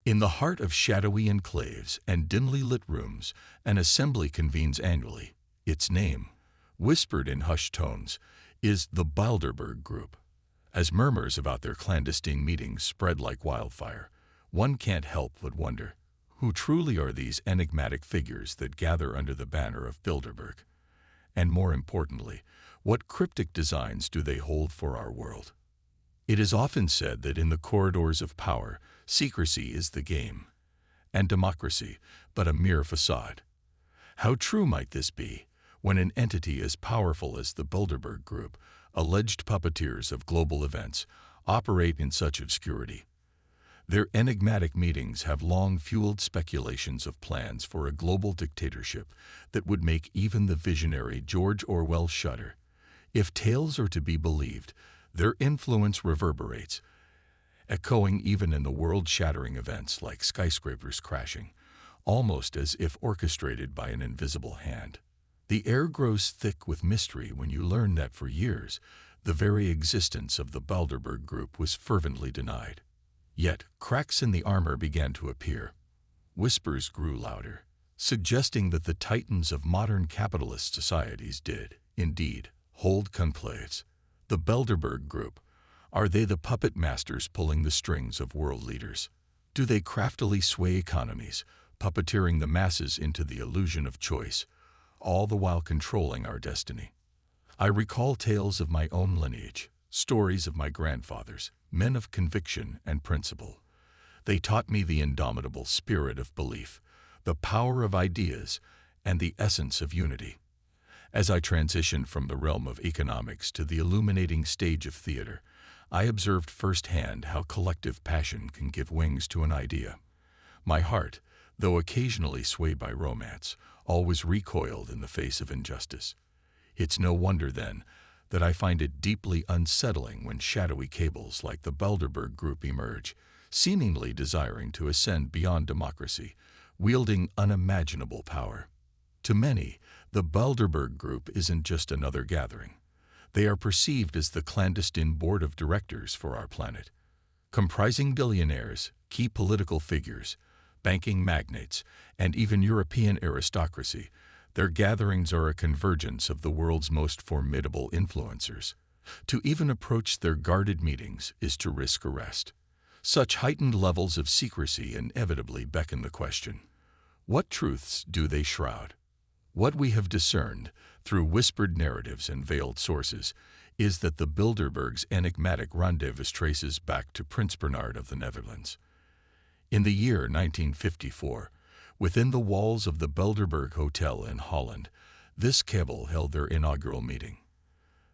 In the heart of shadowy enclaves and dimly lit rooms, an assembly convenes annually. Its name, whispered in hushed tones, is the Bilderberg Group. As murmurs about their clandestine meetings spread like wildfire, one can't help but wonder, who truly are these enigmatic figures that gather under the banner of Bilderberg? And more importantly, what cryptic designs do they hold for our world? It is often said that in the corridors of power, secrecy is the game, and democracy but a mere facade. How true might this be when an entity as powerful as the Bilderberg Group, alleged puppeteers of global events, operate in such obscurity? Their enigmatic meetings have long fueled speculations of plans for a global dictatorship that would make even the visionary George Orwell shudder. If tales are to be believed, their influence reverberates, echoing even in the world-shattering events like skyscrapers crashing, almost as if orchestrated by an invisible hand. The air grows thick with mystery when you learn that for years, the very existence of the Bilderberg Group was fervently denied. Yet, cracks in the armor began to appear. Whispers grew louder, suggesting that the titans of modern capitalist societies did, indeed, hold conclaves. The Bilderberg Group, are they the puppet masters pulling the strings of world leaders? Do they craftily sway economies, puppeteering the masses into the illusion of choice, all the while controlling our destiny? I recall tales of my own lineage, stories of my grandfathers, men of conviction and principle. They taught me the indomitable spirit of belief, the power of ideas, and the essence of unity. As I transitioned from the realm of economics to the illuminating stage of theater, I observed firsthand how collective passion can give wings to an idea. My heart, though occasionally swayed by romance, always recoiled in the face of injustice. It's no wonder, then, that I find it deeply unsettling when shadowy cables like the Bilderberg Group emerge, seemingly desiring to ascend beyond democracy, wielding unimaginable power. To many, the Bilderberg Group isn't just another gathering. They are perceived as the clandestine board of directors for our planet. Comprising billionaires, key political figures, banking magnates, and even European aristocracy, their gatherings are a convergence of the world's most formidable influencers. To even approach their guarded meetings is to risk arrest. Such heightened levels of secrecy inevitably beckon the question, what truths do they shroud? What we have discerned, through whispered narratives and veiled sources, is that the Bilderbergs' enigmatic rendezvous traces back to Prince Bernhard of the Netherlands. In the year 1954, within the walls of the Bilderberg Hotel in Holland, this cabal held their inaugural meeting.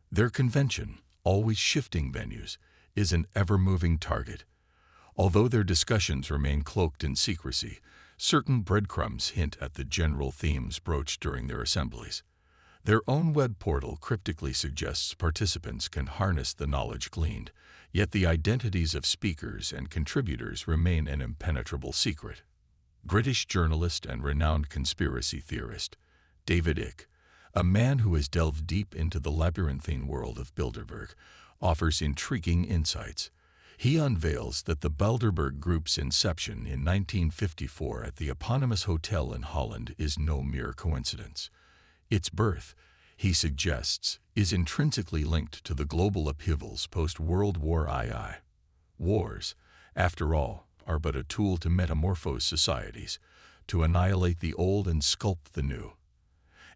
Their convention, always shifting venues, is an ever-moving target. Although their discussions remain cloaked in secrecy, certain breadcrumbs hint at the general themes broached during their assemblies. Their own web portal cryptically suggests participants can harness the knowledge gleaned, yet the identities of speakers and contributors remain an impenetrable secret. British journalist and renowned conspiracy theorist David Icke, a man who has delved deep into the labyrinthine world of Bilderberg, offers intriguing insights. He unveils that the Bilderberg Group's inception in 1954 at the eponymous hotel in Holland is no mere coincidence. Its birth, he suggests, is intrinsically linked to the global upheavals post-World War II. Wars, after all, are but a tool to metamorphose societies, to annihilate the old and sculpt the new.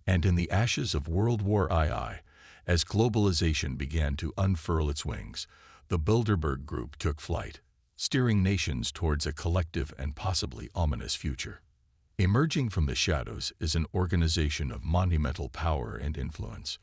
And in the ashes of World War II, as globalization began to unfurl its wings, the Bilderberg Group took flight, steering nations towards a collective and possibly ominous future. Emerging from the shadows is an organization of monumental power and influence,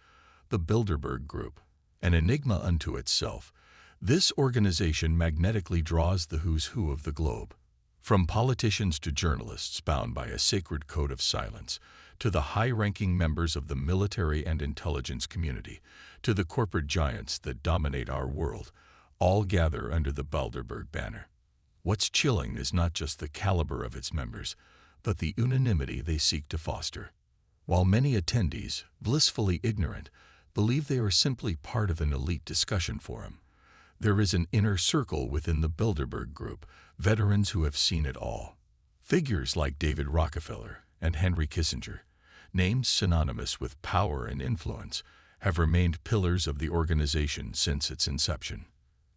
the Bilderberg Group, an enigma unto itself. This organization magnetically draws the who's who of the globe, from politicians to journalists bound by a sacred code of silence, to the high-ranking members of the military and intelligence community, to the corporate giants that dominate our world, all gather under the Bilderberg banner. What's chilling is not just the caliber of its members, but the unanimity they seek to foster. While many attendees, blissfully ignorant, believe they are simply part of an elite discussion forum, There is an inner circle within the Bilderberg Group, veterans who have seen it all. Figures like David Rockefeller and Henry Kissinger, names synonymous with power and influence, have remained pillars of the organization since its inception.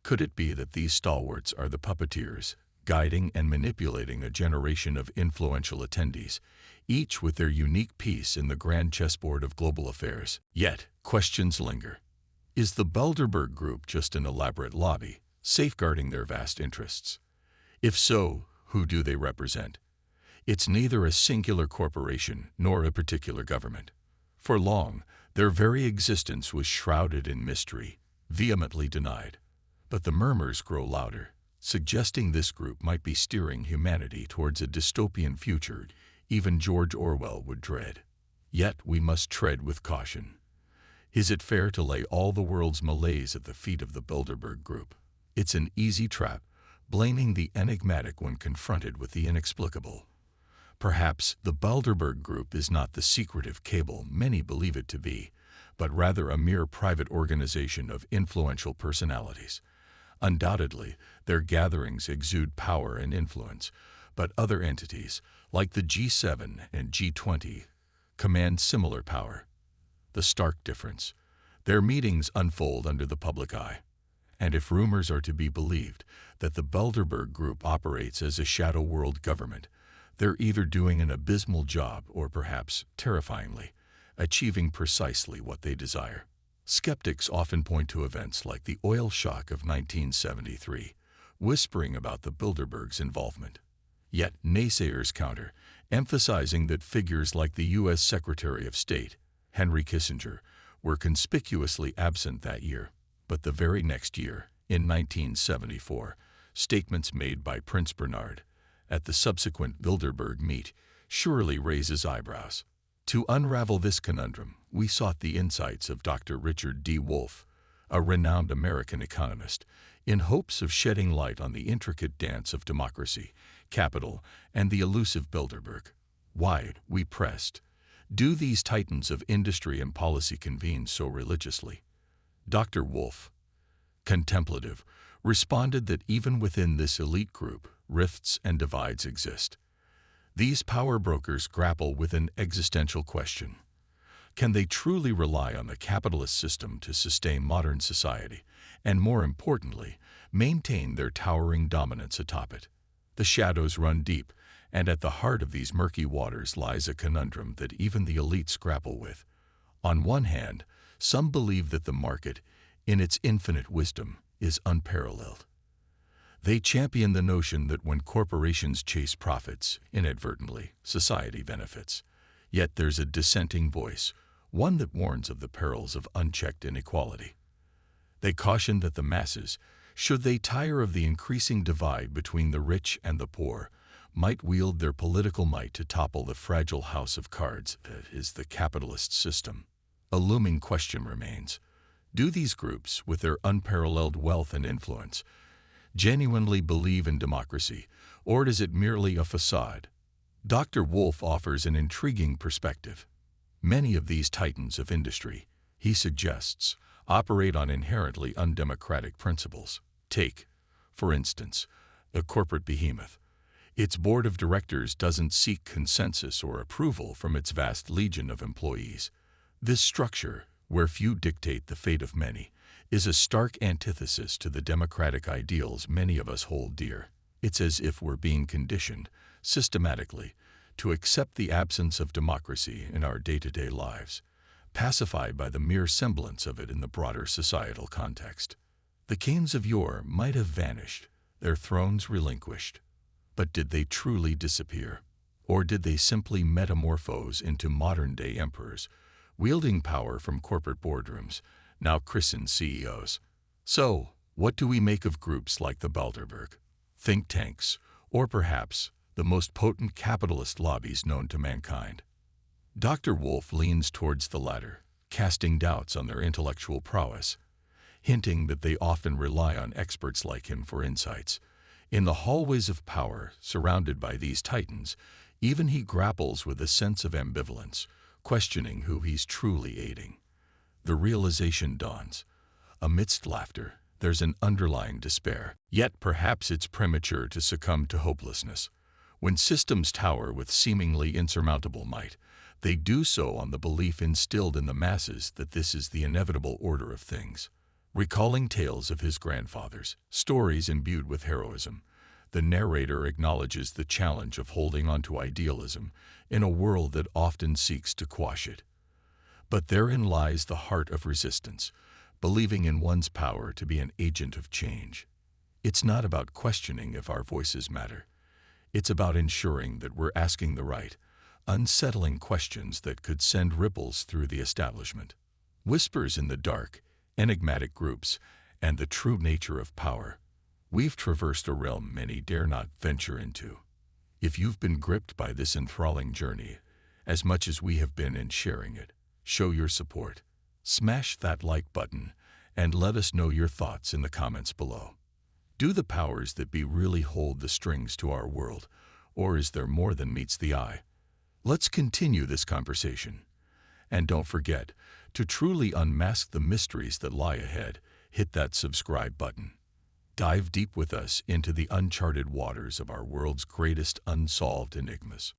Could it be that these stalwarts are the puppeteers, guiding and manipulating a generation of influential attendees, each with their unique piece in the grand chessboard of global affairs? Yet, questions linger. Is the Bilderberg Group just an elaborate lobby, safeguarding their vast interests? If so, who do they represent? It's neither a singular corporation nor a particular government. For long, their very existence was shrouded in mystery, vehemently denied. But the murmurs grow louder, suggesting this group might be steering humanity towards a dystopian future even George Orwell would dread. Yet we must tread with caution. Is it fair to lay all the world's malaise at the feet of the Bilderberg Group? It's an easy trap, blaming the enigmatic when confronted with the inexplicable. Perhaps the Bilderberg Group is not the secretive cabal many believe it to be, but rather a mere private organization of influential personalities. Undoubtedly, their gatherings exude power and influence, but other entities, like the G7 and G20, command similar power. The stark difference: their meetings unfold under the public eye. And if rumors are to be believed that the Bilderberg Group operates as a shadow world government, they're either doing an abysmal job or perhaps, terrifyingly, achieving precisely what they desire. Skeptics often point to events like the oil shock of 1973, whispering about the Bilderbergs' involvement. Yet naysayers counter, emphasizing that figures like the U.S. Secretary of State, Henry Kissinger, were conspicuously absent that year. But the very next year, in 1974, statements made by Prince Bernhard at the subsequent Bilderberg meet surely raises eyebrows. To unravel this conundrum, we sought the insights of Dr. Richard D. Wolff, a renowned American economist, in hopes of shedding light on the intricate dance of democracy, capital, and the elusive Bilderberg. Why, we pressed, do these titans of industry and policy convene so religiously? Dr. Wolff, contemplative, responded that even within this elite group, rifts and divides exist. These power brokers grapple with an existential question. Can they truly rely on the capitalist system to sustain modern society, and more importantly, maintain their towering dominance atop it? The shadows run deep, and at the heart of these murky waters lies a conundrum that even the elites grapple with. On one hand, some believe that the market, in its infinite wisdom, is unparalleled. They champion the notion that when corporations chase profits, inadvertently, society benefits. Yet there's a dissenting voice, one that warns of the perils of unchecked inequality. They caution that the masses, should they tire of the increasing divide between the rich and the poor, might wield their political might to topple the fragile house of cards that is the capitalist system. A looming question remains: do these groups, with their unparalleled wealth and influence, genuinely believe in democracy, or is it merely a facade? Dr. Wolff offers an intriguing perspective. Many of these titans of industry, he suggests, operate on inherently undemocratic principles. Take, for instance, a corporate behemoth. Its board of directors doesn't seek consensus or approval from its vast legion of employees. This structure, where few dictate the fate of many, is a stark antithesis to the democratic ideals many of us hold dear. It's as if we're being conditioned, systematically, to accept the absence of democracy in our day-to-day lives, pacified by the mere semblance of it in the broader societal context. The kings of yore might have vanished, their thrones relinquished. But did they truly disappear? Or did they simply metamorphose into modern-day emperors, wielding power from corporate boardrooms, now christened CEOs? So, what do we make of groups like the Bilderberg, think tanks, or perhaps the most potent capitalist lobbies known to mankind? Dr. Wolff leans towards the latter, casting doubts on their intellectual prowess, hinting that they often rely on experts like him for insights. In the hallways of power, surrounded by these titans, even he grapples with a sense of ambivalence, questioning who he's truly aiding. The realization dawns. Amidst laughter, there's an underlying despair. Yet perhaps it's premature to succumb to hopelessness. When systems tower with seemingly insurmountable might, they do so on the belief instilled in the masses that this is the inevitable order of things. Recalling tales of his grandfathers, stories imbued with heroism, the narrator acknowledges the challenge of holding on to idealism in a world that often seeks to quash it. But therein lies the heart of resistance, believing in one's power to be an agent of change. It's not about questioning if our voices matter. It's about ensuring that we're asking the right, unsettling questions that could send ripples through the establishment. Whispers in the dark, enigmatic groups, and the true nature of power. We've traversed a realm many dare not venture into. If you've been gripped by this enthralling journey, as much as we have been in sharing it, show your support. Smash that like button and let us know your thoughts in the comments below. Do the powers that be really hold the strings to our world, or is there more than meets the eye? Let's continue this conversation. And don't forget, to truly unmask the mysteries that lie ahead, hit that subscribe button. Dive deep with us into the uncharted waters of our world's greatest unsolved enigmas.